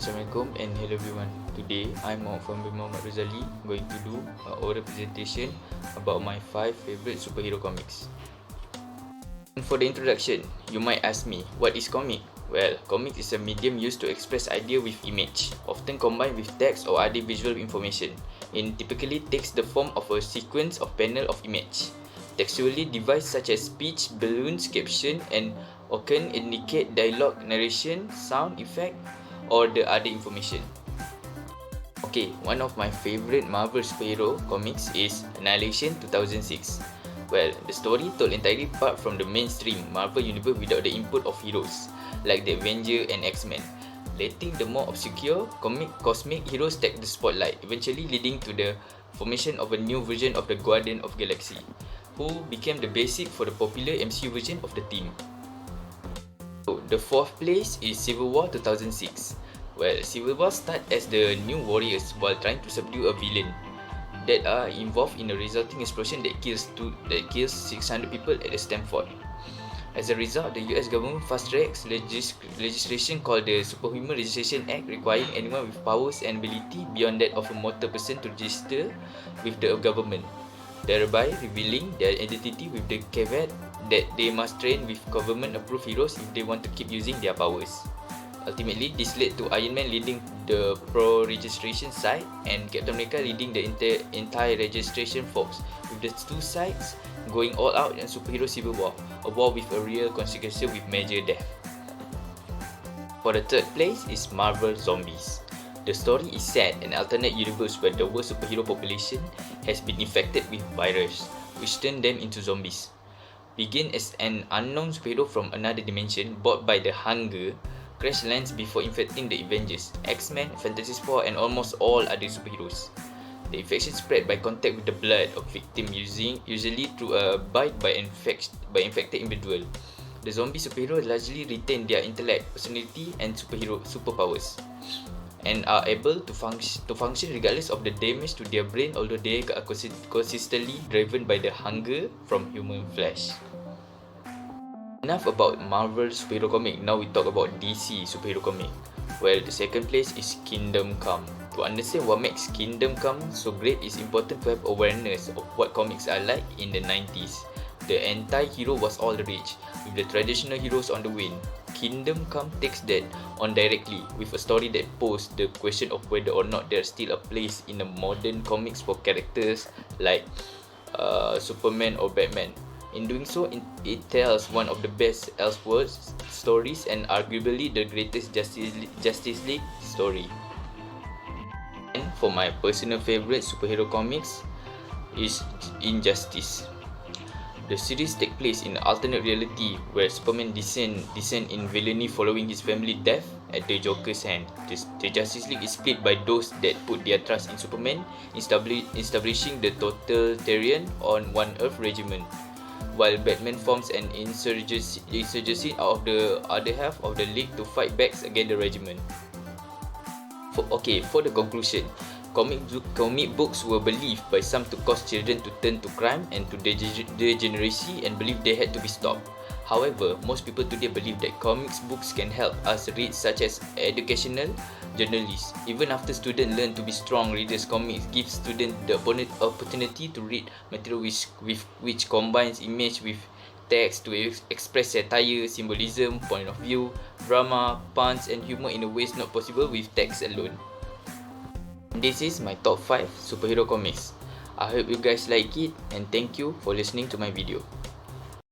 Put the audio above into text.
Assalamualaikum and hello everyone. Today I'm Muhammad Rizali going to do an oral presentation about my 5 favorite superhero comics. And for the introduction, you might ask me, what is comic? Well, comic is a medium used to express idea with image, often combined with text or other visual information. It typically takes the form of a sequence of panel of image. Textually devices such as speech, balloons, caption, and can indicate dialogue, narration, sound effect, or the other information. Okay, one of my favorite Marvel superhero comics is Annihilation 2006. Well, the story told entirely apart from the mainstream Marvel universe without the input of heroes like the Avengers and X-Men, letting the more obscure cosmic heroes take the spotlight, eventually leading to the formation of a new version of the Guardian of Galaxy, who became the basic for the popular MCU version of the team. So, the fourth place is Civil War 2006. Well, Civil War starts as the new warriors while trying to subdue a villain that are involved in a resulting explosion that kills 600 people at Stanford. As a result, the US government fast-tracks legislation called the Superhuman Registration Act, requiring anyone with powers and ability beyond that of a mortal person to register with the government, thereby revealing their identity with the caveat that they must train with government-approved heroes if they want to keep using their powers. Ultimately, this led to Iron Man leading the pro-registration side and Captain America leading the entire registration force, with the two sides going all out in superhero civil war, a war with a real consequence with major death. For the third place is Marvel Zombies. The story is set in an alternate universe where the world superhero population has been infected with virus, which turned them into zombies. Begin as an unknown superhero from another dimension bought by the Hunger, crash lands before infecting the Avengers, X-Men, Fantastic Four, and almost all other superheroes. The infection spread by contact with the blood of victims, usually through a bite by infected individual. The zombie superheroes largely retain their intellect, personality, and superpowers, and are able to function regardless of the damage to their brain, although they are consistently driven by the hunger from human flesh. Enough about Marvel superhero comic, now we talk about DC superhero comic. Well, the second place is Kingdom Come. To understand what makes Kingdom Come so great, it's important to have awareness of what comics are like in the 90s. The anti-hero was all the rage, with the traditional heroes on the wane. Kingdom Come takes that on directly, with a story that poses the question of whether or not there's still a place in the modern comics for characters like Superman or Batman. In doing so, it tells one of the best Elseworlds stories and arguably the greatest Justice League story. And for my personal favorite superhero comics is Injustice. The series takes place in an alternate reality where Superman descends in villainy following his family death at the Joker's hand. The Justice League is split by those that put their trust in Superman, establishing the totalitarian on One Earth regiment, while Batman forms an insurgency out of the other half of the League to fight back against the regiment. For the conclusion, comic books were believed by some to cause children to turn to crime and to degeneracy and believe they had to be stopped. However, most people today believe that comics books can help us read, such as educational journalists. Even after students learn to be strong readers, comics give students the opportunity to read material which combines image with text to express satire, symbolism, point of view, drama, puns, and humor in a ways not possible with text alone. This is my top 5 superhero comics. I hope you guys like it, and thank you for listening to my video.